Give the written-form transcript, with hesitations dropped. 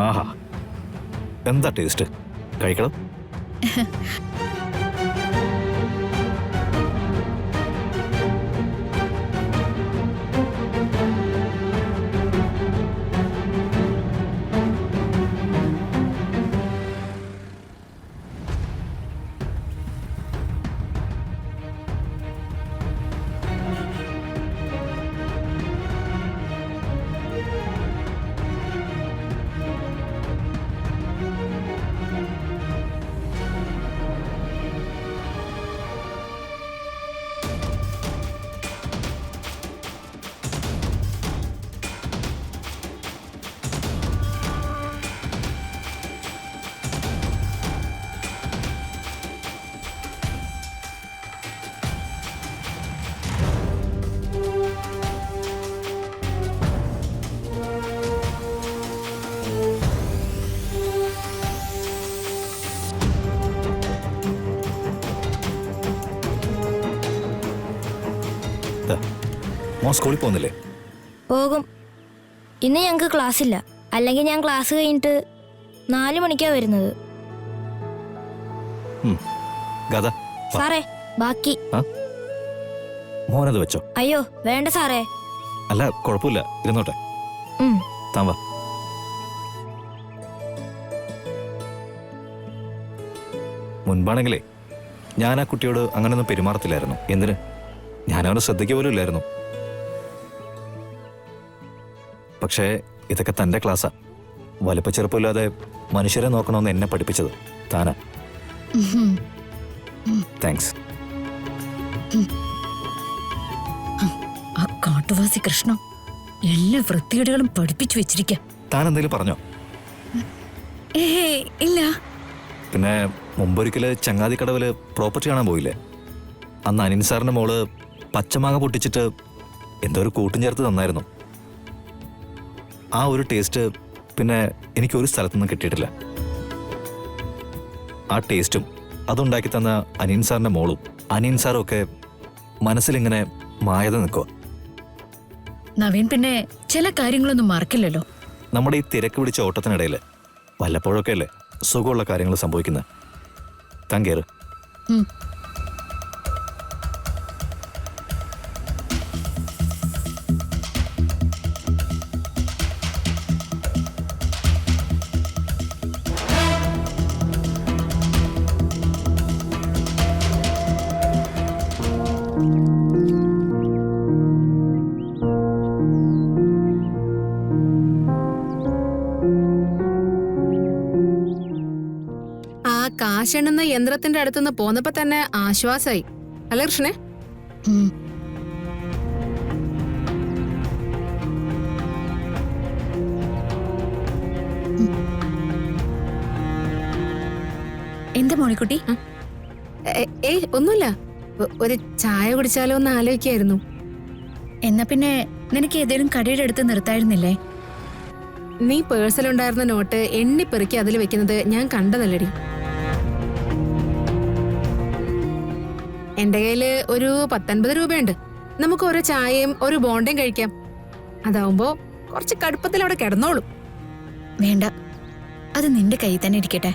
ആഹാ, എന്താ ടേസ്റ്റ്, കഴിക്കണം. മോൻ സ്കൂളിൽ പോകുന്നില്ലേ? പോകും. ഇന്ന് ഞങ്ങൾക്ക് ക്ലാസ് ഇല്ല. അല്ലെങ്കിൽ ഞാൻ ക്ലാസ് കഴിഞ്ഞിട്ട് 4 മണിക്കാണ് വരുന്നത്. ഗാഥ, സാറേ ബാക്കി. മോനത് വെച്ചോ. അയ്യോ വേണ്ട സാറേ. അല്ല കുഴപ്പമില്ല, ഇരുന്നോട്ടെ. താൻ വാ. മുൻപാണെങ്കിലേ ഞാൻ ആ കുട്ടിയോട് അങ്ങനെയൊന്നും പെരുമാറത്തില്ലായിരുന്നു. എന്തിന്? ഞാനവനെ ശ്രദ്ധിക്കുക പോലും ഇല്ലായിരുന്നു. പക്ഷേ ഇതൊക്കെ തൻ്റെ ക്ലാസ്സാ. വലുപ്പ ചെറുപ്പമില്ലാതെ മനുഷ്യരെ നോക്കണമെന്ന് എന്നെ പഠിപ്പിച്ചത് താനാ. താങ്ക്സ്. ആ കാട്ടുവാസി കൃഷ്ണ എല്ലാ വൃത്തികേടുകളും പഠിപ്പിച്ചു വെച്ചിരിക്കാം. താൻ എന്തെങ്കിലും പറഞ്ഞോ? ഇല്ല. പിന്നെ മുമ്പൊരിക്കല് ചങ്ങാതിക്കടവില് പ്രോപ്പർട്ടി കാണാൻ പോയില്ലേ? അന്ന് അനിൻ സാറിന്റെ മോള് പച്ചമാങ്ങ പൊട്ടിച്ചിട്ട് എന്തോ ഒരു കൂട്ടും ചേർത്ത് തന്നായിരുന്നു. ആ ഒരു ടേസ്റ്റ് പിന്നെ എനിക്കൊരു സ്ഥലത്തുനിന്നും കിട്ടിയിട്ടില്ല. ആ ടേസ്റ്റും അതുണ്ടാക്കി തന്ന അനിൻ സാറിന്റെ മോളും അനിൻ സാറും ഒക്കെ മനസ്സിലിങ്ങനെ മായത നിൽക്കുക. നവീൻ പിന്നെ ചില കാര്യങ്ങളൊന്നും മറക്കില്ലല്ലോ. നമ്മുടെ ഈ തിരക്ക് പിടിച്ച ഓട്ടത്തിനിടയിൽ വല്ലപ്പോഴൊക്കെ അല്ലേ സുഖമുള്ള കാര്യങ്ങൾ സംഭവിക്കുന്നത്. താൻ കേറ്. കാശെണ്ണുന്ന യന്ത്രത്തിന്റെ അടുത്തുനിന്ന് പോന്നപ്പോ തന്നെ ആശ്വാസായി അല്ലേ കൃഷ്ണേ? എന്താ മോളിക്കുട്ടി? ഒന്നുമില്ല, ഒരു ചായ കുടിച്ചാലോ എന്ന് ആലോചിക്കായിരുന്നു. എന്നാ പിന്നെ നിനക്ക് ഏതെങ്കിലും കടയുടെ അടുത്ത് നിർത്തായിരുന്നില്ലേ? നീ പേഴ്സിലുണ്ടായിരുന്ന നോട്ട് എണ്ണിപ്പെറുക്കി അതിൽ വെക്കുന്നത് ഞാൻ കണ്ടതല്ലടി. എന്റെ കയ്യില് ഒരു 50 രൂപയുണ്ട്. നമുക്ക് ഒരു ചായയും ഒരു ബോണ്ടയും കഴിക്കാം. അതാവുമ്പോ കുറച്ച് കടുപ്പത്തിൽ അവിടെ കിടന്നോളും. വേണ്ട, അത് നിന്റെ കയ്യിൽ തന്നെ ഇരിക്കട്ടെ.